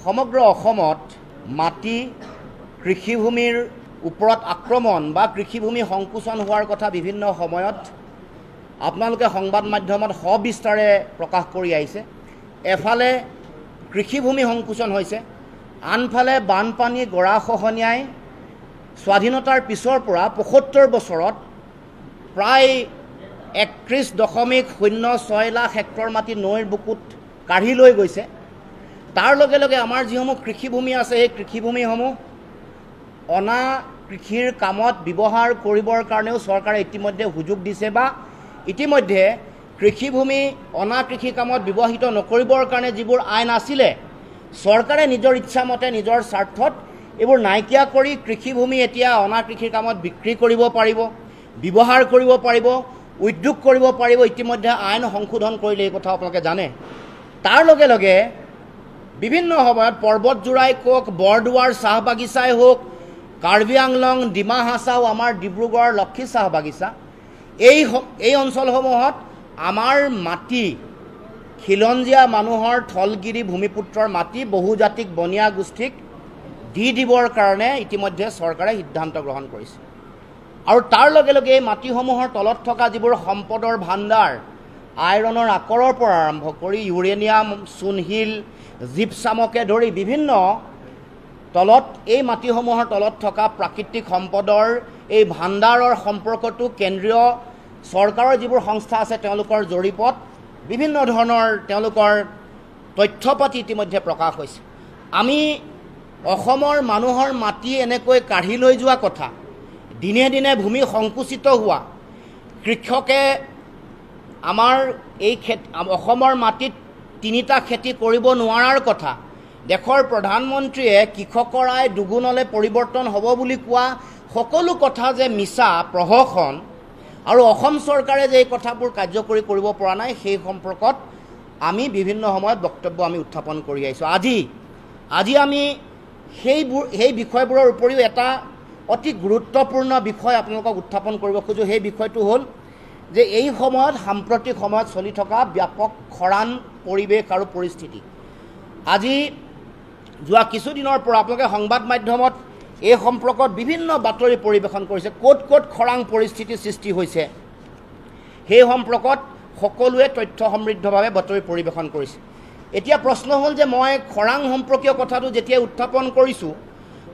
সমগ্ৰ অসমত মাটি কৃষিভূমিৰ ওপৰত আক্ৰমণ বা কৃষিভূমি সংকোচন হোৱাৰ কথা বিভিন্ন সময়ত আপোনালোকে সংবাদ মাধ্যমত সবিস্তাৰে প্ৰকাশ কৰি আহিছে। এফালে কৃষিভূমি সংকোচন হৈছে, আনফালে বানপানী গৰাখহনীয়াই স্বাধীনতাৰ পিছৰ পৰা ৭৫ বছৰত প্ৰায় ৩১.০৬ লাখ হেক্টৰ মাটি নৈৰ বুকুত কাঢ়ি লৈ গৈছে। তাৰ লগে লগে আমাৰ যিসমূহ কৃষিভূমি আছে সেই কৃষিভূমিসমূহ অনা কৃষিৰ কামত ব্যৱহাৰ কৰিবৰ কাৰণেও চৰকাৰে ইতিমধ্যে সুযোগ দিছে বা ইতিমধ্যে কৃষিভূমি অনা কৃষি কামত ব্যৱহৃত নকৰিবৰ কাৰণে যিবোৰ আইন আছিলে চৰকাৰে নিজৰ ইচ্ছামতে নিজৰ স্বাৰ্থত এইবোৰ নাইকিয়া কৰি কৃষিভূমি এতিয়া অনা কৃষিৰ কামত বিক্ৰী কৰিব পাৰিব, ব্যৱহাৰ কৰিব পাৰিব, উদ্যোগ কৰিব পাৰিব। ইতিমধ্যে আইন সংশোধন কৰিলে এই কথা আপোনালোকে জানে। তাৰ লগে লগে বিভিন্ন সময়ত পৰ্বতজোৰাই কওক, বৰদোৱাৰ চাহ বাগিচাই হওক, কাৰ্বি আংলং, ডিমা হাছাও, আমাৰ ডিব্ৰুগড় লক্ষী চাহ বাগিচা, এই অঞ্চলসমূহত আমাৰ মাটি খিলঞ্জীয়া মানুহৰ থলগিৰি ভূমিপুত্ৰৰ মাটি বহুজাতিক বনিয়া গোষ্ঠীক দি দিবৰ কাৰণে ইতিমধ্যে চৰকাৰে সিদ্ধান্ত গ্ৰহণ কৰিছে। আৰু তাৰ লগে লগে এই মাটিসমূহৰ তলত থকা যিবোৰ সম্পদৰ ভাণ্ডাৰ, আইৰণৰ আকৰৰ পৰা আৰম্ভ কৰি ইউৰেনিয়াম, চূণশিল, জিপচামকে ধৰি বিভিন্ন তলত এই মাটিসমূহৰ তলত থকা প্ৰাকৃতিক সম্পদৰ এই ভাণ্ডাৰৰ সম্পৰ্কটো কেন্দ্ৰীয় চৰকাৰৰ যিবোৰ সংস্থা আছে তেওঁলোকৰ জৰীপত বিভিন্ন ধৰণৰ তেওঁলোকৰ তথ্য পাতি ইতিমধ্যে প্ৰকাশ হৈছে। আমি অসমৰ মানুহৰ মাটি এনেকৈ কাঢ়ি লৈ যোৱা কথা, দিনে দিনে ভূমি সংকুচিত হোৱা, কৃষকে আমাৰ এই অসমৰ মাটিত ৩টা খেতি কৰিব নোৱাৰাৰ কথা, দেশৰ প্ৰধানমন্ত্ৰীয়ে কৃষকৰ আয় দুগুণলৈ পৰিৱৰ্তন হ'ব বুলি কোৱা সকলো কথা যে মিছা প্ৰহসন, আৰু অসম চৰকাৰে যে এই কথাবোৰ কাৰ্যকৰী কৰিব পৰা নাই সেই সম্পৰ্কত আমি বিভিন্ন সময়ত বক্তব্য আমি উত্থাপন কৰি আহিছোঁ। আজি আমি সেই বিষয়বোৰৰ উপৰিও এটা অতি গুৰুত্বপূৰ্ণ বিষয় আপোনালোকক উত্থাপন কৰিব খোজোঁ। সেই বিষয়টো হ'ল যে এই সময়ত সাম্প্ৰতিক সময়ত চলি থকা ব্যাপক খৰাং পৰিৱেশ আৰু পৰিস্থিতি। আজি যোৱা কিছুদিনৰ পৰা আপোনালোকে সংবাদ মাধ্যমত এই সম্পৰ্কত বিভিন্ন বাতৰি পৰিৱেশন কৰিছে। ক'ত ক'ত খৰাং পৰিস্থিতিৰ সৃষ্টি হৈছে সেই সম্পৰ্কত সকলোৱে তথ্য সমৃদ্ধভাৱে বাতৰি পৰিৱেশন কৰিছে। এতিয়া প্ৰশ্ন হ'ল যে মই খৰাং সম্পৰ্কীয় কথাটো যেতিয়া উত্থাপন কৰিছোঁ,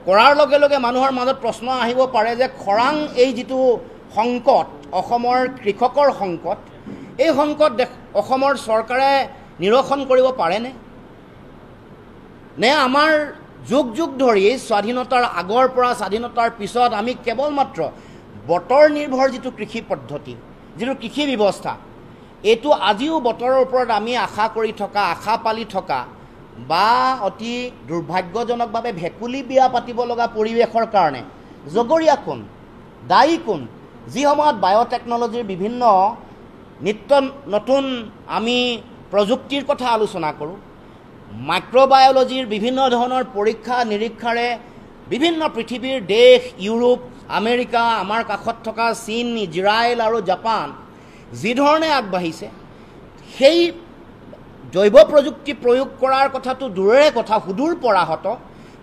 কৰাৰ লগে লগে মানুহৰ মাজত প্ৰশ্ন আহিব পাৰে যে খৰাং এই যিটো সংকট, অসমৰ কৃষকৰ সংকট, এই সংকট অসমৰ চৰকাৰে নিৰসন কৰিব পাৰেনে? নে আমাৰ যুগ যুগ ধৰি স্বাধীনতাৰ আগৰ পৰা স্বাধীনতাৰ পিছত আমি কেৱল মাত্ৰ বতৰ নিৰ্ভৰ যিটো কৃষি পদ্ধতি, যিটো কৃষি ব্যৱস্থা, এইটো আজিও বতৰৰ ওপৰত আমি আশা কৰি থকা, আশা পালি থকা বা অতি দুৰ্ভাগ্যজনকভাৱে ভেকুলী বিয়া পাতিব লগা পৰিৱেশৰ কাৰণে জগৰীয়া কোন, দায়ী কোন? যি সময়ত বায়'টেকনলজিৰ বিভিন্ন নিত্য নতুন আমি প্ৰযুক্তিৰ কথা আলোচনা কৰোঁ, মাইক্ৰ'বায়'লজিৰ বিভিন্ন ধৰণৰ পৰীক্ষা নিৰীক্ষাৰে বিভিন্ন পৃথিৱীৰ দেশ, ইউৰোপ, আমেৰিকা, আমাৰ কাষত থকা চীন, ইজৰাইল আৰু জাপান যি ধৰণে আগবাঢ়িছে, সেই জৈৱ প্ৰযুক্তি প্ৰয়োগ কৰাৰ কথাটো দূৰৰে কথা, সুদূৰ পৰাহত।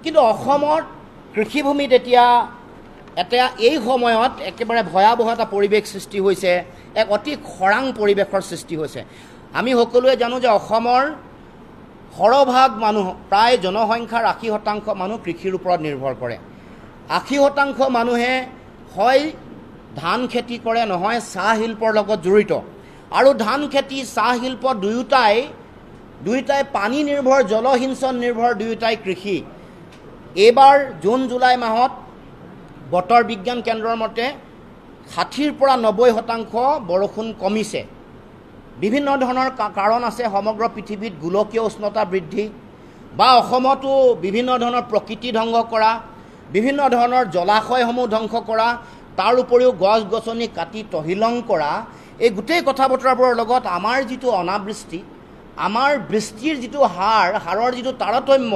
কিন্তু অসমৰ কৃষিভূমিত এতিয়া এই সময়ত একেবাৰে ভয়াৱহ এটা পৰিৱেশ সৃষ্টি হৈছে, এক অতি খৰাং পৰিৱেশৰ সৃষ্টি হৈছে। আমি সকলোৱে জানো যে অসমৰ সৰহভাগ মানুহ, প্ৰায় জনসংখ্যাৰ ৮০% মানুহ কৃষিৰ ওপৰত নিৰ্ভৰ কৰে। ৮০% মানুহে হয় ধান খেতি কৰে, নহয় চাহ শিল্পৰ লগত জড়িত। আৰু ধান খেতি, চাহ শিল্প দুয়োটাই পানী নিৰ্ভৰ, জলসিঞ্চন নিৰ্ভৰ, দুয়োটাই কৃষি। এইবাৰ জুন জুলাই মাহত বতৰ বিজ্ঞান কেন্দ্ৰৰ মতে ৬০ৰ পৰা ৯০% বৰষুণ কমিছে। বিভিন্ন ধৰণৰ কাৰণ আছে। সমগ্ৰ পৃথিৱীত গোলকীয় উষ্ণতা বৃদ্ধি বা অসমতো বিভিন্ন ধৰণৰ প্ৰকৃতি ধ্বংস কৰা, বিভিন্ন ধৰণৰ জলাশয়সমূহ ধ্বংস কৰা, তাৰ উপৰিও গছ গছনি কাটি তহিলং কৰা, এই গোটেই কথা বতৰাবোৰৰ লগত আমাৰ যিটো অনাবৃষ্টি, আমাৰ বৃষ্টিৰ যিটো হাৰৰ যিটো তাৰতম্য,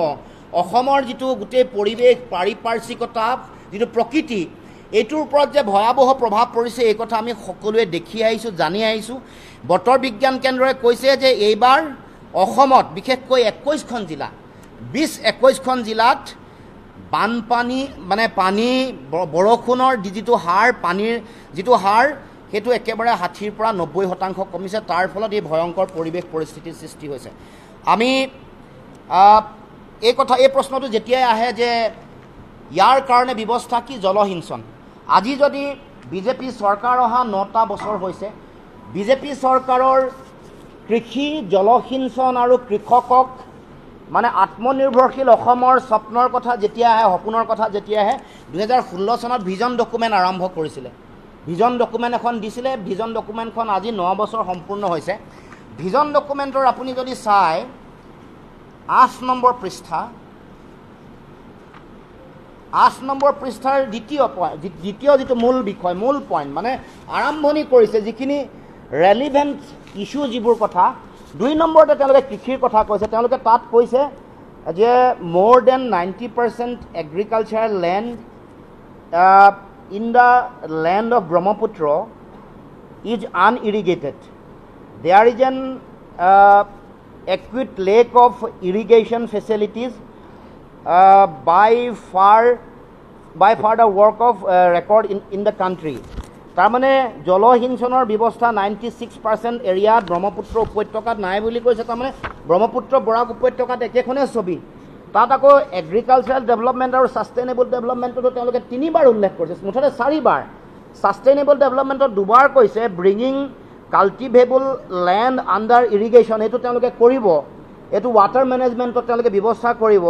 অসমৰ যিটো গোটেই পৰিৱেশ, পাৰিপাৰ্শ্বিকতা, যিটো প্ৰকৃতি, এইটোৰ ওপৰত যে ভয়াৱহ প্ৰভাৱ পৰিছে এই কথা আমি সকলোৱে দেখি আহিছোঁ, জানি আহিছোঁ। বতৰ বিজ্ঞান কেন্দ্ৰই কৈছে যে এইবাৰ অসমত বিশেষকৈ 21খন জিলা 20-21খন জিলাত বানপানী মানে পানী বৰষুণৰ যিটো হাৰ পানীৰ যিটো হাৰ সেইটো একেবাৰে 60ৰ পৰা 90% কমিছে তাৰ ফলত এই ভয়ংকৰ পৰিৱেশ পৰিস্থিতিৰ সৃষ্টি হৈছে আমি এই প্ৰশ্নটো যেতিয়াই আহে যে ইয়াৰ কাৰণে ব্যৱস্থা কি জলসিঞ্চন আজি যদি বিজেপি চৰকাৰ অহা 9টা বছৰ হৈছে বিজেপি চৰকাৰৰ কৃষি জলসিঞ্চন আৰু কৃষকক মানে আত্মনিৰ্ভৰশীল অসমৰ স্বপ্নৰ কথা যেতিয়া আহে সপোনৰ কথা যেতিয়া আহে 2016 চনত ভিজন ডকুমেণ্ট আৰম্ভ কৰিছিলে ভিজন ডকুমেণ্ট এখন দিছিলে ভিজন ডকুমেণ্টখন আজি 9 বছৰ সম্পূৰ্ণ হৈছে ভিজন ডকুমেণ্টৰ আপুনি যদি চাই 8 নম্বৰ পৃষ্ঠাৰ দ্বিতীয় যিটো মূল বিষয় মূল পইণ্ট মানে আৰম্ভণি কৰিছে যিখিনি ৰেলিভেণ্ট ইস্যু যিবোৰ কথা 2 নম্বৰতে তেওঁলোকে কৃষিৰ কথা কৈছে তেওঁলোকে তাত কৈছে যে more than 90% agricultural land in the land of Brahmaputra is unirrigated. There is an adequate lack of irrigation facilities by far the work of record in the country. তাৰমানে জলসিঞ্চনৰ ব্যৱস্থা 96% এৰিয়াত ব্ৰহ্মপুত্ৰ উপত্যকাত নাই বুলি কৈছে তাৰমানে ব্ৰহ্মপুত্ৰ বৰাক উপত্যকাত একেখনে ছবি তাত আকৌ এগ্ৰিকালচাৰেল ডেভেলপমেণ্ট আৰু সাষ্টেইনেবল ডেভেলপমেণ্টটো তেওঁলোকে 3বাৰ উল্লেখ কৰিছে মুঠতে 4বাৰ সাষ্টেইনেবল ডেভেলপমেণ্টত 2বাৰ কৈছে bringing cultivable land under irrigation এইটো তেওঁলোকে কৰিব এইটো ৱাটাৰ মেনেজমেণ্টত তেওঁলোকে ব্যৱস্থা কৰিব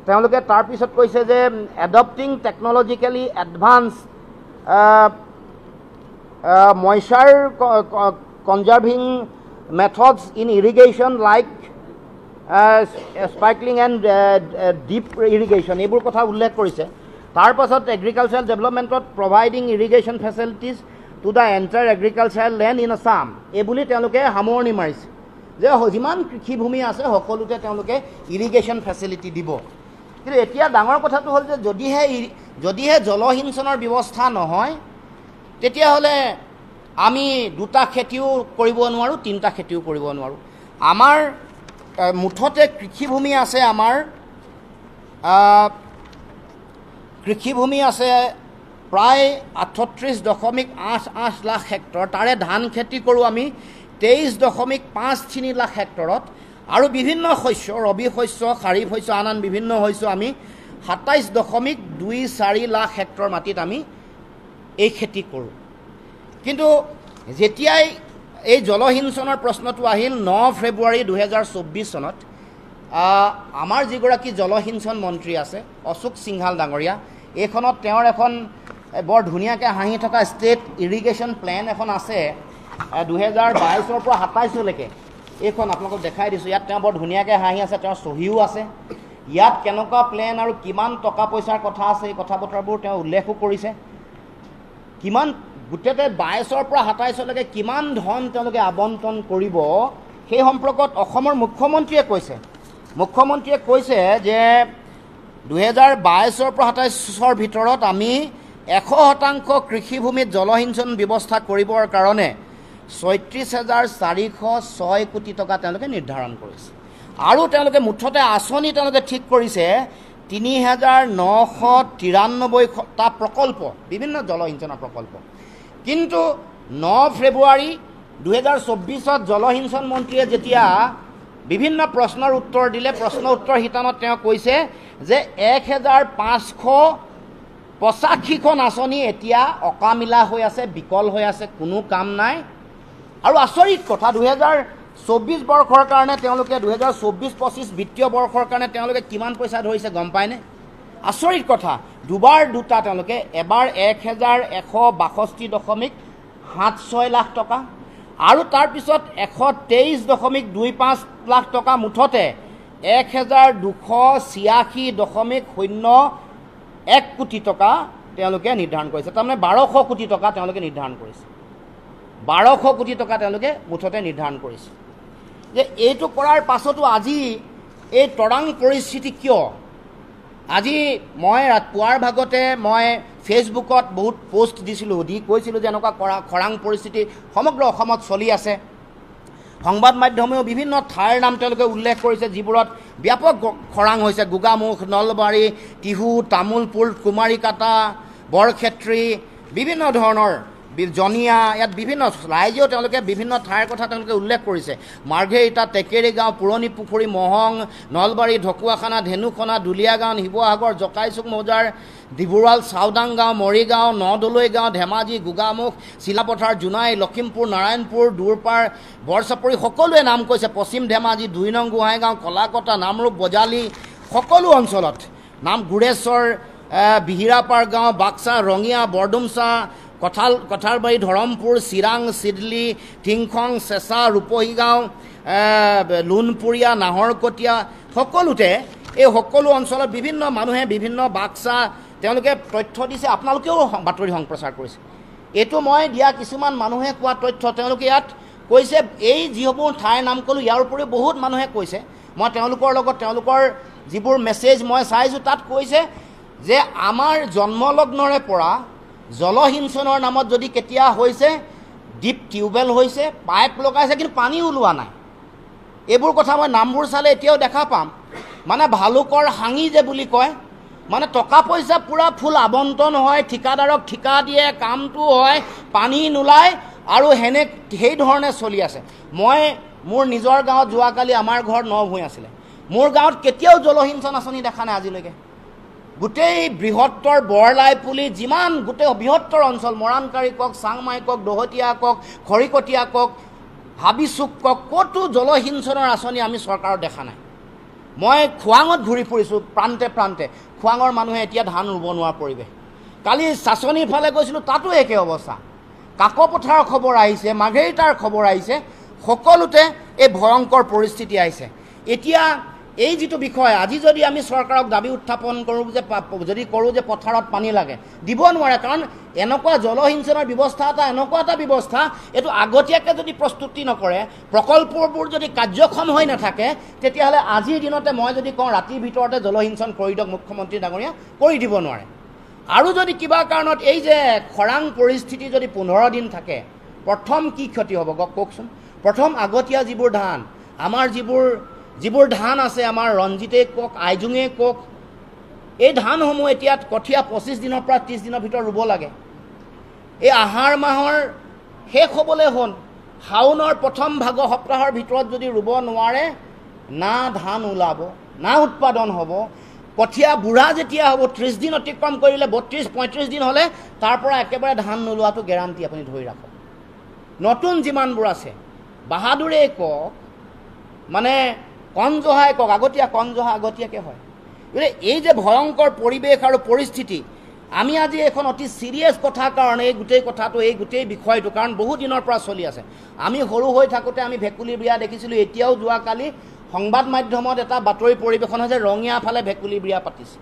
তেওঁলোকে তাৰপিছত কৈছে যে এডপ্টিং টেকনলজিকেলি advance moisture conserving methods in irrigation like sprinkling and deep irrigation এইবোৰ কথা উল্লেখ কৰিছে তাৰ পাছত এগ্ৰিকালচাৰেল ডেভেলপমেণ্টত providing irrigation facilities to the entire agricultural land in Assam এই বুলি তেওঁলোকে সামৰণি মাৰিছে যে যিমান কৃষিভূমি আছে সকলোতে তেওঁলোকে ইৰিগেশ্যন ফেচিলিটি দিব কিন্তু এতিয়া ডাঙৰ কথাটো হ'ল যে যদিহে জলসিঞ্চনৰ ব্যৱস্থা নহয় তেতিয়াহ'লে আমি 2টা খেতিও কৰিব নোৱাৰোঁ 3টা খেতিও কৰিব নোৱাৰোঁ আমাৰ মুঠতে কৃষিভূমি আছে আমাৰ কৃষিভূমি আছে প্ৰায় 38.88 লাখ হেক্টৰ তাৰে ধান খেতি কৰোঁ আমি 23.53 লাখ হেক্টৰত আৰু বিভিন্ন শস্য ৰবি শস্য খাৰিফ শস্য আন বিভিন্ন শস্য আমি 27.24 লাখ হেক্টৰ মাটিত আমি এই খেতি কৰোঁ কিন্তু যেতিয়াই এই জলসিঞ্চনৰ প্ৰশ্নটো আহিল 9 ফেব্ৰুৱাৰী 2024 চনত আমাৰ যিগৰাকী জলসিঞ্চন মন্ত্ৰী আছে অশোক সিংহাল ডাঙৰীয়া এইখনত তেওঁৰ এখন বৰ ধুনীয়াকৈ হাঁহি থকা ষ্টেট ইৰিগেশ্যন প্লেন এখন আছে 2022 পৰা 27 লৈকে এইখন আপোনালোকক দেখাই দিছোঁ ইয়াত তেওঁ বৰ ধুনীয়াকৈ হাঁহি আছে তেওঁৰ চহীও আছে ইয়াত কেনেকুৱা প্লেন আৰু কিমান টকা পইচাৰ কথা আছে এই কথা বতৰাবোৰ তেওঁ উল্লেখো কৰিছে কিমান গোটেইতে 22 পৰা 27 লৈকে কিমান ধন তেওঁলোকে আবণ্টন কৰিব সেই সম্পৰ্কত অসমৰ মুখ্যমন্ত্ৰীয়ে কৈছে যে 2022 পৰা 27 ভিতৰত আমি 100% কৃষিভূমিত জলসিঞ্চন ব্যৱস্থা কৰিবৰ কাৰণে 36,406 কোটি টকা তেওঁলোকে নিৰ্ধাৰণ কৰিছে আৰু তেওঁলোকে মুঠতে আঁচনি তেওঁলোকে ঠিক কৰিছে 3,993টা প্ৰকল্প বিভিন্ন জলসিঞ্চনৰ প্ৰকল্প কিন্তু 9 ফেব্ৰুৱাৰী 2024ত জলসিঞ্চন মন্ত্ৰীয়ে যেতিয়া বিভিন্ন প্ৰশ্নৰ উত্তৰ দিলে প্ৰশ্ন উত্তৰ শিতানত তেওঁ কৈছে যে 1,585খন আঁচনি এতিয়া অকামিলা হৈ আছে বিকল হৈ আছে কোনো কাম নাই আৰু আচৰিত কথা 2024 বৰ্ষৰ কাৰণে তেওঁলোকে 2024-25 বিত্তীয় বৰ্ষৰ কাৰণে তেওঁলোকে কিমান পইচা ধৰিছে গম পায়নে আচৰিত কথা দুটা তেওঁলোকে এবাৰ 1,162.76 লাখ টকা আৰু তাৰ পিছত 123.25 লাখ টকা মুঠতে 1,286.01 কোটি টকা তেওঁলোকে নিৰ্ধাৰণ কৰিছে তাৰমানে 1,200 কোটি টকা তেওঁলোকে নিৰ্ধাৰণ কৰিছে 1,200 কোটি টকা তেওঁলোকে মুঠতে নিৰ্ধাৰণ কৰিছে যে এইটো কৰাৰ পাছতো আজি এই তৰাং পৰিস্থিতি কিয় আজি মই পুৱাৰ ভাগতে মই ফেচবুকত বহুত পোষ্ট দিছিলোঁ কৈছিলোঁ যে এনেকুৱা খৰাং পৰিস্থিতি সমগ্ৰ অসমত চলি আছে সংবাদ মাধ্যমেও বিভিন্ন ঠাইৰ নাম তেওঁলোকে উল্লেখ কৰিছে যিবোৰত ব্যাপক খৰাং হৈছে গোগামুখ নলবাৰী টিহু তামোলপুৰ কুমাৰীকাটা বৰক্ষেত্ৰী বিভিন্ন ধৰণৰ জনিয়া ইয়াত বিভিন্ন ৰাইজেও তেওঁলোকে বিভিন্ন ঠাইৰ কথা তেওঁলোকে উল্লেখ কৰিছে মাৰ্ঘেৰিটা টেকেৰী গাঁও পুৰণি পুখুৰী মহং নলবাৰী ঢকুৱাখানা ধেনুখনা দুলীয়া গাঁও শিৱসাগৰ জকাইচুক মৌজাৰ ডিব্ৰুগড় চাওদাং গাঁও মৰিগাঁও নদলৈ গাঁও ধেমাজি গোগামুখ চিলাপথাৰ জোনাই লখিমপুৰ নাৰায়ণপুৰ দূৰপাৰ বৰচাপৰি সকলোৱে নাম কৈছে পশ্চিম ধেমাজি 2 নং গোহাঁইগাঁও কলাকটা নামৰূপ বজালি সকলো অঞ্চলত নাম গুৰেশ্বৰ বিহিৰাপাৰ গাঁও বাক্সা ৰঙিয়া বৰডুমচা কঠালবাৰী ধৰমপুৰ চিৰাং চিডলি টিংখং চেঁচা ৰূপহী গাঁও লোণপুৰীয়া নাহৰকটীয়া সকলোতে এই সকলো অঞ্চলত বিভিন্ন মানুহে বিভিন্ন বাক্সা তেওঁলোকে তথ্য দিছে আপোনালোকেও বাতৰি সম্প্ৰচাৰ কৰিছে এইটো মই দিয়া কিছুমান মানুহে কোৱা তথ্য তেওঁলোকে ইয়াত কৈছে এই যিবোৰ ঠাইৰ নাম ক'লোঁ ইয়াৰ উপৰিও বহুত মানুহে কৈছে মই তেওঁলোকৰ লগত তেওঁলোকৰ যিবোৰ মেছেজ মই চাইছোঁ তাত কৈছে যে আমাৰ জন্মলগ্নৰে পৰা জলসিঞ্চনৰ নামত যদি কেতিয়া হৈছে ডিপ টিউবৱেল হৈছে পাইপ লগাইছে কিন্তু পানী ওলোৱা নাই এইবোৰ কথা মই নামবোৰ চালে এতিয়াও দেখা পাম মানে ভালুকৰ হাঙি যে বুলি কয় মানে টকা পইচা পুৰা ফুল আবণ্টন হয় ঠিকাদাৰক ঠিকা দিয়ে কামটো হয় পানী নোলায় আৰু সেই ধৰণে চলি আছে মই মোৰ নিজৰ গাঁৱত যোৱাকালি আমাৰ ঘৰত 9 ভূঁই আছিলে মোৰ গাঁৱত কেতিয়াও জলসিঞ্চন আঁচনি দেখা নাই আজিলৈকে গোটেই বৃহত্তৰ বৰলাইপুলি যিমান গোটেই বৃহত্তৰ অঞ্চল মৰাণকাৰী কওক চাংমাই কওক দহতীয়া কওক খৰিকটীয়া কওক হাবিচুক কওক ক'তো জলসিঞ্চনৰ আঁচনি আমি চৰকাৰৰ দেখা নাই মই খোৱাঙত ঘূৰি ফুৰিছোঁ প্ৰান্তে প্ৰান্তে খোৱাঙৰ মানুহে এতিয়া ধান ৰুব নোৱাৰা পৰিৱেশ কালি চাচনিৰ ফালে গৈছিলোঁ তাতো একে অৱস্থা কাকপথাৰৰ খবৰ আহিছে মাৰ্ঘেৰিটাৰ খবৰ আহিছে সকলোতে এই ভয়ংকৰ পৰিস্থিতি আহিছে এতিয়া এই যিটো বিষয় আজি যদি আমি চৰকাৰক দাবী উত্থাপন কৰোঁ যে যদি কৰোঁ যে পথাৰত পানী লাগে দিব নোৱাৰে কাৰণ এনেকুৱা জলসিঞ্চনৰ ব্যৱস্থা এনেকুৱা এটা ব্যৱস্থা এইটো আগতীয়াকৈ যদি প্ৰস্তুতি নকৰে প্ৰকল্পবোৰ যদি কাৰ্যক্ষম হৈ নাথাকে তেতিয়াহ'লে আজিৰ দিনতে মই যদি কওঁ ৰাতিৰ ভিতৰতে জলসিঞ্চন কৰি দিয়ক মুখ্যমন্ত্ৰী ডাঙৰীয়া কৰি দিব নোৱাৰে আৰু যদি কিবা কাৰণত এই যে খৰাং পৰিস্থিতি যদি 15 দিন থাকে প্ৰথম কি ক্ষতি হ'ব কওকচোন প্ৰথম আগতীয়া যিবোৰ ধান আমাৰ যিবোৰ ধান আছে আমাৰ ৰঞ্জিতে কওক আইজুঙে কওক এই ধানসমূহ এতিয়া কঠীয়া 25 দিনৰ পৰা 30 দিনৰ ভিতৰত ৰুব লাগে এই আহাৰ মাহৰ শেষ হ'বলৈ হ'ল শাওনৰ প্ৰথম সপ্তাহৰ ভিতৰত যদি ৰুব নোৱাৰে না ধান ওলাব না উৎপাদন হ'ব কঠীয়া বুঢ়া যেতিয়া হ'ব 30 দিন অতিক্ৰম কৰিলে 32-35 দিন হ'লে তাৰ পৰা একেবাৰে ধান নোলোৱাটো গেৰাণ্টি আপুনি ধৰি ৰাখক নতুন যিমানবোৰ আছে বাহাদুৰে কওক মানে কণজহাই কওক আগতীয়াকৈ হয় গতিকে এই যে ভয়ংকৰ পৰিৱেশ আৰু পৰিস্থিতি আমি আজি এখন অতি চিৰিয়াছ কথাৰ কাৰণে এই গোটেই কথাটো এই গোটেই বিষয়টো কাৰণ বহু দিনৰ পৰা চলি আছে আমি সৰু হৈ থাকোঁতে আমি ভেকুলী বিয়া দেখিছিলোঁ এতিয়াও যোৱাকালি সংবাদ মাধ্যমত এটা বাতৰি পৰিৱেশন হৈছে ৰঙিয়া ফালে ভেকুলী বিয়া পাতিছে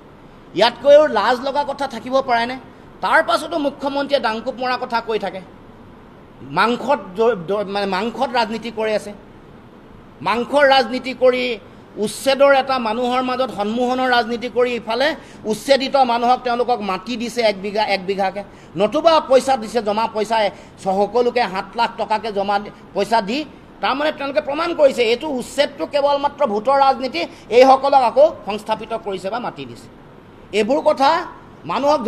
ইয়াতকৈও লাজ লগা কথা থাকিব পাৰেনে তাৰ পাছতো মুখ্যমন্ত্ৰীয়ে ডাংকুপ মৰা কথা কৈ থাকে মাংসত ৰাজনীতি কৰি আছে মাংসৰ ৰাজনীতি কৰি উচ্ছেদৰ এটা মানুহৰ মাজত সন্মোহনৰ ৰাজনীতি কৰি ইফালে উচ্ছেদিত মানুহক তেওঁলোকক মাটি দিছে 1 বিঘাকৈ নতুবা পইচা দিছে জমা পইচা সকলোকে 7 লাখ টকাকৈ জমা পইচা দি তাৰমানে তেওঁলোকে প্ৰমাণ কৰিছে এইটো উচ্ছেদটো কেৱল মাত্ৰ ভোটৰ ৰাজনীতি এইসকলক আকৌ সংস্থাপিত কৰিছে বা মাটি দিছে এইবোৰ কথা মানুহক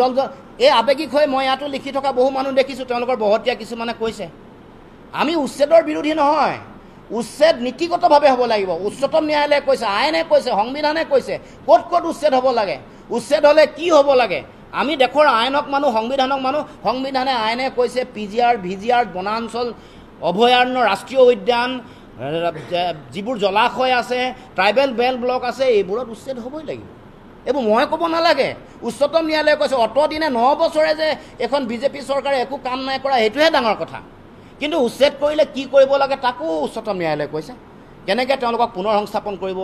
এই আৱেগিক হৈ মই ইয়াতো লিখি থকা বহু মানুহ দেখিছোঁ তেওঁলোকৰ বহতীয়া কিছুমানে কৈছে আমি উচ্ছেদৰ বিৰোধী নহয় উচ্ছেদ নীতিগতভাৱে হ'ব লাগিব উচ্চতম ন্যায়ালয়ে কৈছে আইনে কৈছে সংবিধানে কৈছে ক'ত উচ্ছেদ হ'ব লাগে উচ্ছেদ হ'লে কি হ'ব লাগে আমি দেশৰ আইনক মানুহ সংবিধানক মানুহ সংবিধানে আইনে কৈছে PGR VGR বনাঞ্চল অভয়াৰণ্য ৰাষ্ট্ৰীয় উদ্যান যিবোৰ জলাশয় আছে ট্ৰাইবেল বেল্ট ব্লক আছে এইবোৰত উচ্ছেদ হ'বই লাগিব এইবোৰ মই ক'ব নালাগে উচ্চতম ন্যায়ালয়ে কৈছে অতদিনে 9 বছৰে যে এখন বিজেপি চৰকাৰে একো কাম নাই কৰা সেইটোহে ডাঙৰ কথা কিন্তু উচ্ছেদ কৰিলে কি কৰিব লাগে তাকো উচ্চতম ন্যায়ালয়ে কৈছে কেনেকৈ তেওঁলোকক পুনৰ সংস্থাপন কৰিব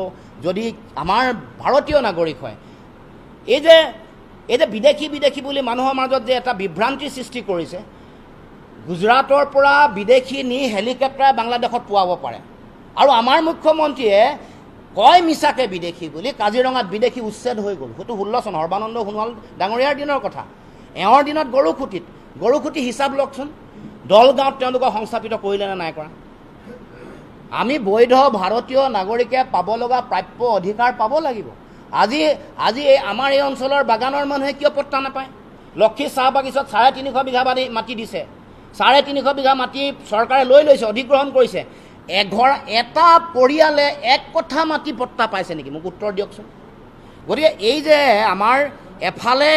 যদি আমাৰ ভাৰতীয় নাগৰিক হয় এই যে বিদেশী বুলি মানুহৰ মাজত যে এটা বিভ্ৰান্তি সৃষ্টি কৰিছে গুজৰাটৰ পৰা বিদেশী নি হেলিকপ্টাৰে বাংলাদেশত পোৱাব পাৰে আৰু আমাৰ মুখ্যমন্ত্ৰীয়ে কয় মিছাকে বিদেশী বুলি কাজিৰঙাত বিদেশী উচ্ছেদ হৈ গ'ল সেইটো 16 চন সৰ্বানন্দ সোণোৱাল ডাঙৰীয়াৰ দিনৰ কথা এওঁৰ দিনত গৰুখুটি হিচাপ লওকচোন দলগাঁৱত তেওঁলোকক সংস্থাপিত কৰিলে নে নাই কৰা আমি বৈধ ভাৰতীয় নাগৰিকে পাব লগা প্ৰাপ্য অধিকাৰ পাব লাগিব। আজি আমাৰ এই অঞ্চলৰ বাগানৰ মানুহে কিয় পট্টা নাপায়? লক্ষী চাহ বাগিচাত 350 বিঘা মাটি দিছে, 350 বিঘা মাটি চৰকাৰে লৈছে, অধিগ্ৰহণ কৰিছে। এটা পৰিয়ালে 1 কঠা মাটি পট্টা পাইছে নেকি? মোক উত্তৰ দিয়কচোন। গতিকে এই যে আমাৰ এফালে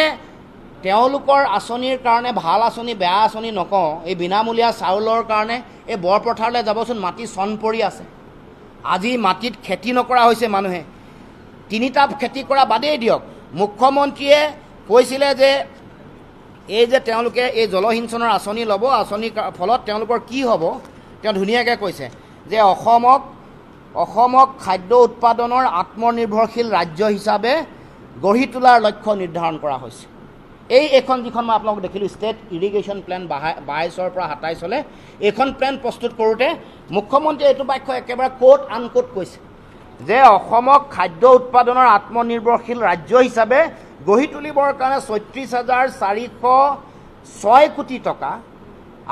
তেওঁলোকৰ আঁচনিৰ কাৰণে, ভাল আঁচনি বেয়া আঁচনি নকওঁ, এই বিনামূলীয়া চাউলৰ কাৰণে এই বৰপথাৰলৈ যাবচোন, মাটি চন পৰি আছে। আজি মাটিত খেতি নকৰা হৈছে মানুহে। 3টা খেতি কৰা বাদেই দিয়ক, মুখ্যমন্ত্ৰীয়ে কৈছিলে যে এই যে তেওঁলোকে এই জলসিঞ্চনৰ আঁচনি ল'ব, আঁচনিৰ ফলত তেওঁলোকৰ কি হ'ব তেওঁ ধুনীয়াকৈ কৈছে যে অসমক খাদ্য উৎপাদনৰ আত্মনিৰ্ভৰশীল ৰাজ্য হিচাপে গঢ়ি তোলাৰ লক্ষ্য নিৰ্ধাৰণ কৰা হৈছে। এইখন যিখন মই আপোনালোকক দেখিলোঁ, ষ্টেট ইৰিগেশ্যন প্লেন 22-ৰ পৰা 27-লৈ, এইখন প্লেন প্ৰস্তুত কৰোঁতে মুখ্যমন্ত্ৰীয়ে এইটো বাক্য একেবাৰে কোট আনকোট কৈছে যে অসমক খাদ্য উৎপাদনৰ আত্মনিৰ্ভৰশীল ৰাজ্য হিচাপে গঢ়ি তুলিবৰ কাৰণে 36,406 কোটি টকা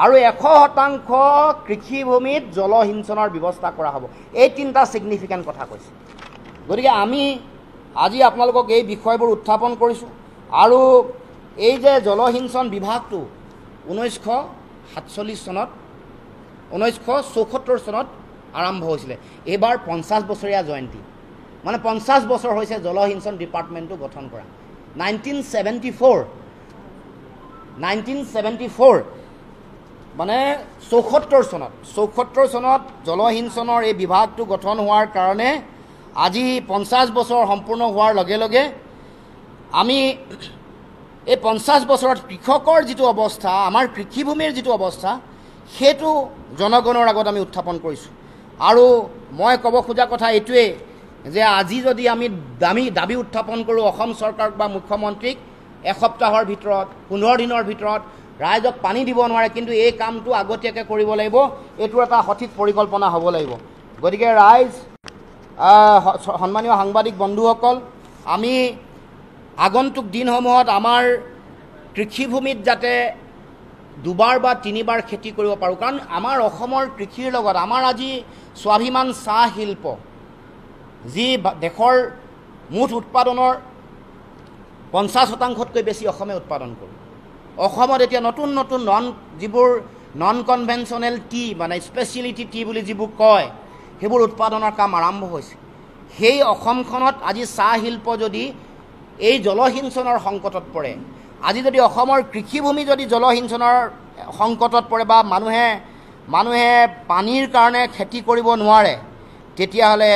আৰু 100% কৃষিভূমিত জলসিঞ্চনৰ ব্যৱস্থা কৰা হ'ব। এই 3টা ছিগনিফিকেণ্ট কথা কৈছে। গতিকে আমি আজি আপোনালোকক এই বিষয়বোৰ উত্থাপন কৰিছোঁ। আৰু এই যে জলসিঞ্চন বিভাগটো 1974 চনত আৰম্ভ হৈছিলে। এইবাৰ 50 বছৰীয়া জয়ন্তী, মানে 50 বছৰ হৈছে জলসিঞ্চন ডিপাৰ্টমেণ্টটো গঠন কৰা। 1974 মানে 74 চনত জলসিঞ্চনৰ এই বিভাগটো গঠন হোৱাৰ কাৰণে আজি 50 বছৰ সম্পূৰ্ণ হোৱাৰ লগে লগে আমি এই 50 বছৰত কৃষকৰ যিটো অৱস্থা, আমাৰ কৃষিভূমিৰ যিটো অৱস্থা, সেইটো জনগণৰ আগত আমি উত্থাপন কৰিছোঁ। আৰু মই ক'ব খোজা কথা এইটোৱেই যে আজি যদি আমি দাবী উত্থাপন কৰোঁ অসম চৰকাৰক বা মুখ্যমন্ত্ৰীক, এসপ্তাহৰ ভিতৰত 15 দিনৰ ভিতৰত ৰাইজক পানী দিব নোৱাৰে, কিন্তু এই কামটো আগতীয়াকৈ কৰিব লাগিব। এইটো এটা সঠিক পৰিকল্পনা হ'ব লাগিব। গতিকে ৰাইজ, সন্মানীয় সাংবাদিক বন্ধুসকল, আমি আগন্তুক দিনসমূহত আমাৰ কৃষিভূমিত যাতে 2বাৰ বা 3বাৰ খেতি কৰিব পাৰোঁ। কাৰণ আমাৰ অসমৰ কৃষিৰ লগত আমাৰ আজি স্বাভিমান চাহ শিল্প, যি দেশৰ মুঠ উৎপাদনৰ 50%তকৈ বেছি অসমে উৎপাদন কৰে। অসমত এতিয়া নতুন যিবোৰ নন কনভেনশ্যনেল টি, মানে স্পেচিয়েলিটি টি বুলি যিবোৰ কয়, সেইবোৰ উৎপাদনৰ কাম আৰম্ভ হৈছে। সেই অসমখনত আজি চাহ শিল্প যদি এই জলসিঞ্চনৰ সংকটত পৰে, আজি যদি অসমৰ কৃষিভূমি যদি জলসিঞ্চনৰ সংকটত পৰে বা মানুহে পানীৰ কাৰণে খেতি কৰিব নোৱাৰে, তেতিয়াহ'লে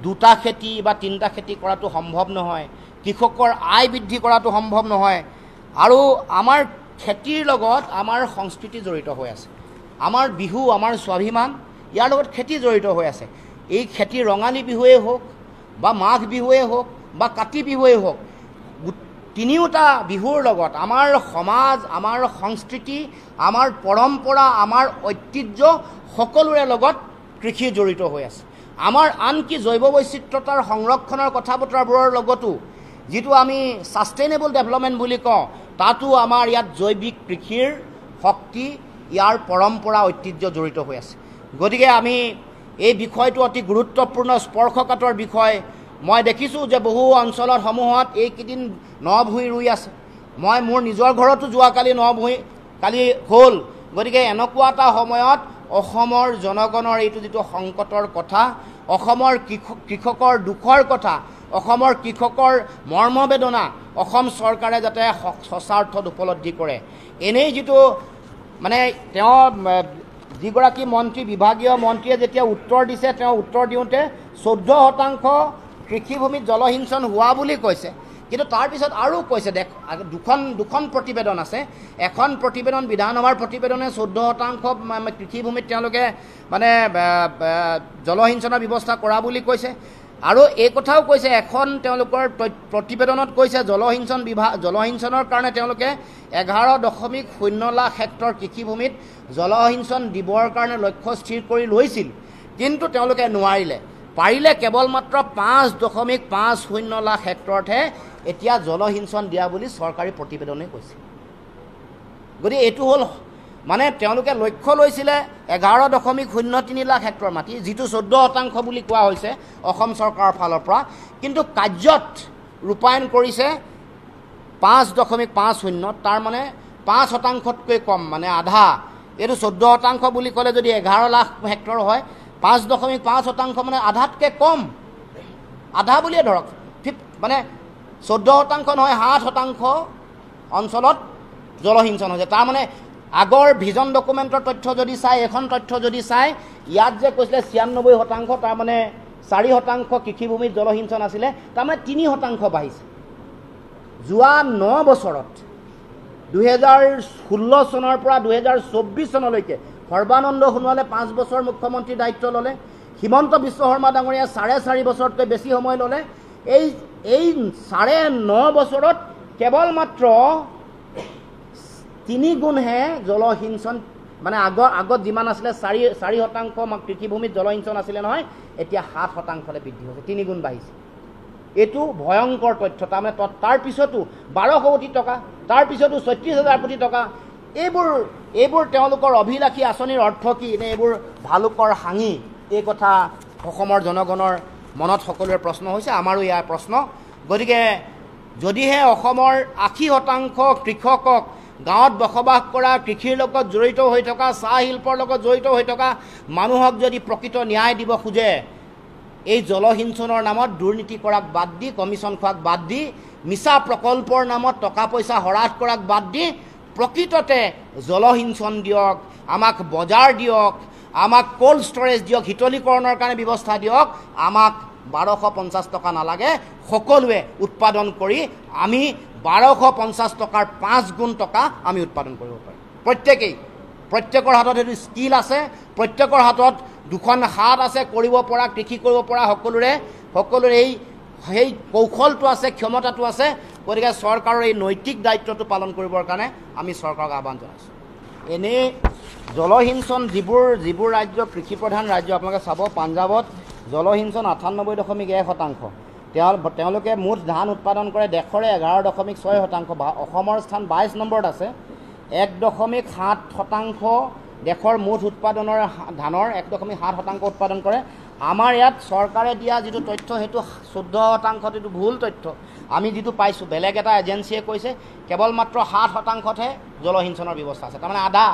2টা খেতি বা 3টা খেতি কৰাটো সম্ভৱ নহয়। কৃষকৰ আয় বৃদ্ধি কৰাটো সম্ভৱ নহয়। আৰু আমাৰ খেতিৰ লগত আমাৰ সংস্কৃতি জড়িত হৈ আছে। আমাৰ বিহু, আমাৰ স্বাভিমান, ইয়াৰ লগত খেতি জড়িত হৈ আছে। এই খেতি ৰঙালী বিহুৱেই হওক বা মাঘ বিহুৱেই হওক বা কাতি বিহুৱেই হওক, 3টা বিহুৰ লগত আমাৰ সমাজ, আমাৰ সংস্কৃতি, আমাৰ পৰম্পৰা, আমাৰ ঐতিহ্য সকলোৰে লগত কৃষি জড়িত হৈ আছে। আমাৰ আনকি জৈৱ বৈচিত্ৰতাৰ সংৰক্ষণৰ কথা বতৰাবোৰৰ লগতো, যিটো আমি ছাষ্টেইনেবল ডেভেলপমেণ্ট বুলি কওঁ, তাতো আমাৰ ইয়াত জৈৱিক কৃষিৰ শক্তি, ইয়াৰ পৰম্পৰা, ঐতিহ্য জড়িত হৈ আছে। গতিকে আমি এই বিষয়টো অতি গুৰুত্বপূৰ্ণ, স্পৰ্শকাতৰ বিষয়। মই দেখিছোঁ যে বহু অঞ্চলত সমূহত এইকেইদিন ন-ভূঁই ৰুই আছে। মই মোৰ নিজৰ ঘৰতো যোৱাকালি ন-ভূঁই কালি হ'ল। গতিকে এনেকুৱা এটা সময়ত অসমৰ জনগণৰ এইটো যিটো সংকটৰ কথা, অসমৰ কৃষকৰ দুখৰ কথা, অসমৰ কৃষকৰ মৰ্মবেদনা অসম চৰকাৰে যাতে সঁচাৰ্থত উপলব্ধি কৰে। এনেই যিটো মানে তেওঁ যিগৰাকী মন্ত্ৰী, বিভাগীয় মন্ত্ৰীয়ে যেতিয়া উত্তৰ দিছে, তেওঁ উত্তৰ দিওঁতে 14% কৃষিভূমিত জলসিঞ্চন হোৱা বুলি কৈছে। কিন্তু তাৰপিছত আৰু কৈছে, দুখন প্ৰতিবেদন আছে। এখন প্ৰতিবেদন বিধানসভাৰ প্ৰতিবেদনে 14% কৃষিভূমিত তেওঁলোকে মানে জলসিঞ্চনৰ ব্যৱস্থা কৰা বুলি কৈছে। আৰু এই কথাও কৈছে, এখন তেওঁলোকৰ প্ৰতিবেদনত কৈছে জলসিঞ্চনৰ কাৰণে তেওঁলোকে 11.0 লাখ হেক্টৰ কৃষিভূমিত জলসিঞ্চন দিবৰ কাৰণে লক্ষ্য স্থিৰ কৰি লৈছিল, কিন্তু তেওঁলোকে নোৱাৰিলে। পাৰিলে কেৱল মাত্ৰ 5.50 লাখ হেক্টৰতহে এতিয়া জলসিঞ্চন দিয়া বুলি চৰকাৰী প্ৰতিবেদনে কৈছে। গতিকে এইটো হ'ল মানে তেওঁলোকে লক্ষ্য লৈছিলে 11.03 লাখ হেক্টৰ মাটি, যিটো 14% বুলি কোৱা হৈছে অসম চৰকাৰৰ ফালৰ পৰা, কিন্তু কাৰ্যত ৰূপায়ণ কৰিছে 5.50, তাৰ মানে 5%তকৈ কম, মানে আধা। এইটো 14% বুলি ক'লে যদি 11 লাখ হেক্টৰ হয়, 5.5% মানে আধাতকৈ কম, আধা বুলিয়ে ধৰক, মানে 14% নহয় 7% অঞ্চলত জলসিঞ্চন হৈছে। তাৰমানে আগৰ ভিজন ডকুমেণ্টৰ তথ্য যদি চাই, এখন তথ্য যদি চাই, ইয়াত যে কৈছিলে 96%, তাৰমানে 4% কৃষিভূমিত জলসিঞ্চন আছিলে, তাৰমানে 3% বাঢ়িছে যোৱা 9 বছৰত। 2016 চনৰ পৰা 2024 চনলৈকে সৰ্বানন্দ সোণোৱালে 5 বছৰ মুখ্যমন্ত্ৰীৰ দায়িত্ব ল'লে, হিমন্ত বিশ্ব শৰ্মা ডাঙৰীয়া 4.5 বছৰতকৈ বেছি সময় ল'লে। এই 9.5 বছৰত কেৱল মাত্ৰ 3 গুণহে জলসিঞ্চন, মানে আগত যিমান আছিলে 4% কৃষিভূমিত জলসিঞ্চন আছিলে নহয়, এতিয়া 7%লৈ বৃদ্ধি হৈছে, 3 গুণ বাঢ়িছে। এইটো ভয়ংকৰ তথ্য। তাৰমানে তাৰ পিছতো 1200 কোটি টকা, তাৰ পিছতো 36,000 কোটি টকা। এইবোৰ তেওঁলোকৰ অভিলাষী আঁচনিৰ অৰ্থ কি নে এইবোৰ ভালুকৰ হাঙি? এই কথা অসমৰ জনগণৰ মনত সকলোৰে প্ৰশ্ন হৈছে, আমাৰো ইয়াৰ প্ৰশ্ন। গতিকে যদিহে অসমৰ 80% কৃষকক, গাঁৱত বসবাস কৰা, কৃষিৰ লগত জড়িত হৈ থকা, চাহ শিল্পৰ লগত জড়িত হৈ থকা মানুহক যদি প্ৰকৃত ন্যায় দিব খোজে, এই জলসিঞ্চনৰ নামত দুৰ্নীতি কৰাক বাদ দি, কমিশ্যন খোৱাক বাদ দি, মিছা প্ৰকল্পৰ নামত টকা পইচা হ্ৰাস কৰাক বাদ দি প্ৰকৃততে জলসিঞ্চন দিয়ক, আমাক বজাৰ দিয়ক, আমাক কোল্ড ষ্টৰেজ দিয়ক, শীতলীকৰণৰ কাৰণে ব্যৱস্থা দিয়ক। আমাক 1250 টকা নালাগে, সকলোৱে উৎপাদন কৰি আমি 1250 টকাৰ 5 গুণ টকা আমি উৎপাদন কৰিব পাৰিম। প্ৰত্যেকৰ হাতত সেইটো স্কিল আছে, প্ৰত্যেকৰ হাতত 2খন হাত আছে, কৰিব পৰা, কৃষি কৰিব পৰা সকলোৰে সেই কৌশলটো আছে, ক্ষমতাটো আছে। গতিকে চৰকাৰৰ এই নৈতিক দায়িত্বটো পালন কৰিবৰ কাৰণে আমি চৰকাৰক আহ্বান জনাইছোঁ। এনেই জলসিঞ্চন যিবোৰ ৰাজ্য কৃষিপ্ৰধান ৰাজ্য, আপোনালোকে চাব, পাঞ্জাৱত জলসিঞ্চন 98.1%, তেওঁলোকে মুঠ ধান উৎপাদন কৰে দেশৰে 11.6%, অসমৰ স্থান 22 নম্বৰত আছে। 1.7% দেশৰ মুঠ উৎপাদনৰ ধানৰ 1.7% উৎপাদন কৰে। আমাৰ ইয়াত চৰকাৰে দিয়া যিটো তথ্য সেইটো 14%, এইটো ভুল তথ্য। আমি যিটো পাইছোঁ, বেলেগ এটা এজেঞ্চিয়ে কৈছে কেৱল মাত্ৰ 7%হে জলসিঞ্চনৰ ব্যৱস্থা আছে, তাৰমানে আধা।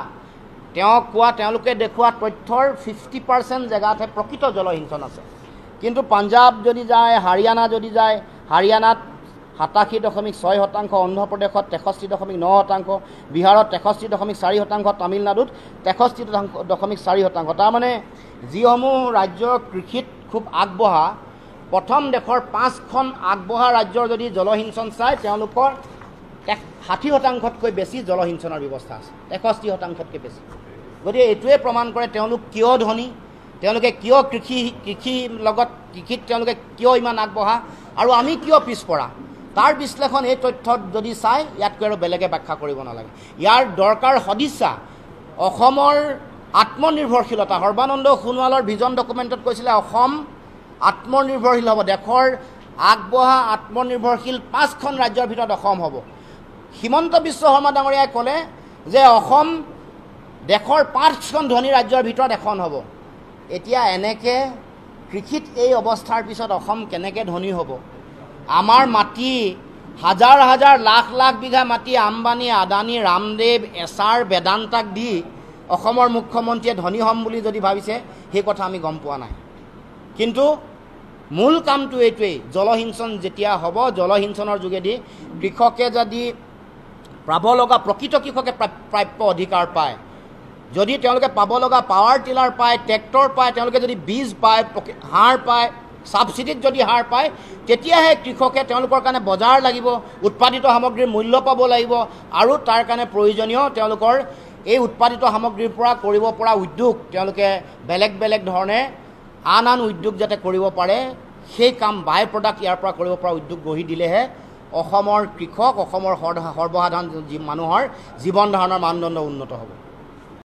তেওঁলোকে দেখুওৱা তথ্যৰ 50% জেগাতহে প্ৰকৃত জলসিঞ্চন আছে। কিন্তু পাঞ্জাৱ যদি যায়, হাৰিয়ানা যদি যায়, হাৰিয়ানাত 87.6%, অন্ধ্ৰপ্ৰদেশত 63.9%, বিহাৰত 63.4%, তামিলনাডুত 63.4%। তাৰমানে যিসমূহ ৰাজ্য কৃষিত খুব আগবঢ়া, প্ৰথম দেশৰ 5খন আগবঢ়া ৰাজ্যৰ যদি জলসিঞ্চন চায়, তেওঁলোকৰ 60%তকৈ বেছি জলসিঞ্চনৰ ব্যৱস্থা আছে, 61%তকৈ বেছি। গতিকে এইটোৱে প্ৰমাণ কৰে তেওঁলোক কিয় ধনী, তেওঁলোকে কিয় কৃষিত তেওঁলোকে কিয় ইমান আগবঢ়া, আৰু আমি কিয় পিছপৰা। তাৰ বিশ্লেষণ এই তথ্যত যদি চাই, ইয়াতকৈ আৰু বেলেগে ব্যাখ্যা কৰিব নালাগে। ইয়াৰ দৰকাৰ সদিচ্ছা অসমৰ আত্মনিৰ্ভৰশীলতা। সৰ্বানন্দ সোণোৱালৰ ভিজন ডকুমেণ্টত কৈছিলে অসম আত্মনিৰ্ভৰশীল হ'ব, দেশৰ আগবঢ়া আত্মনিৰ্ভৰশীল 5খন ৰাজ্যৰ ভিতৰত অসম হ'ব। হিমন্ত বিশ্ব শৰ্মা ডাঙৰীয়াই ক'লে যে অসম দেশৰ 5খন ধনী ৰাজ্যৰ ভিতৰত এখন হ'ব। এতিয়া এনেকৈ কৃষিত এই অৱস্থাৰ পিছত অসম কেনেকৈ ধনী হ'ব? আমাৰ মাটি হাজাৰ হাজাৰ লাখ লাখ বিঘা মাটি আম্বানী, আদানী, ৰামদেৱ, এছাৰ, বেদান্তাক দি অসমৰ মুখ্যমন্ত্ৰীয়ে ধনী হ'ম বুলি যদি ভাবিছে, সেই কথা আমি গম পোৱা নাই। কিন্তু মূল কামটো এইটোৱেই, জলসিঞ্চন যেতিয়া হ'ব, জলসিঞ্চনৰ যোগেদি কৃষকে যদি পাব লগা, প্ৰকৃত কৃষকে প্ৰাপ্য অধিকাৰ পায়, যদি তেওঁলোকে পাব লগা পাৱাৰ টিলাৰ পায়, ট্ৰেক্টৰ পায়, তেওঁলোকে যদি বীজ পায়, সাৰ পায়, ছাবচিডিত যদি সাৰ পায়, তেতিয়াহে কৃষকে তেওঁলোকৰ কাৰণে বজাৰ লাগিব, উৎপাদিত সামগ্ৰীৰ মূল্য পাব লাগিব, আৰু তাৰ কাৰণে প্ৰয়োজনীয় তেওঁলোকৰ এই উৎপাদিত সামগ্ৰীৰ পৰা কৰিব পৰা উদ্যোগ, তেওঁলোকে বেলেগ বেলেগ ধৰণে আন উদ্যোগ যাতে কৰিব পাৰে, সেই কাম বাই প্ৰডাক্ট ইয়াৰ পৰা কৰিব পৰা উদ্যোগ গঢ়ি দিলেহে অসমৰ কৃষক, অসমৰ সৰ্বসাধাৰণ মানুহৰ জীৱন ধাৰণৰ মানদণ্ড উন্নত হ'ব।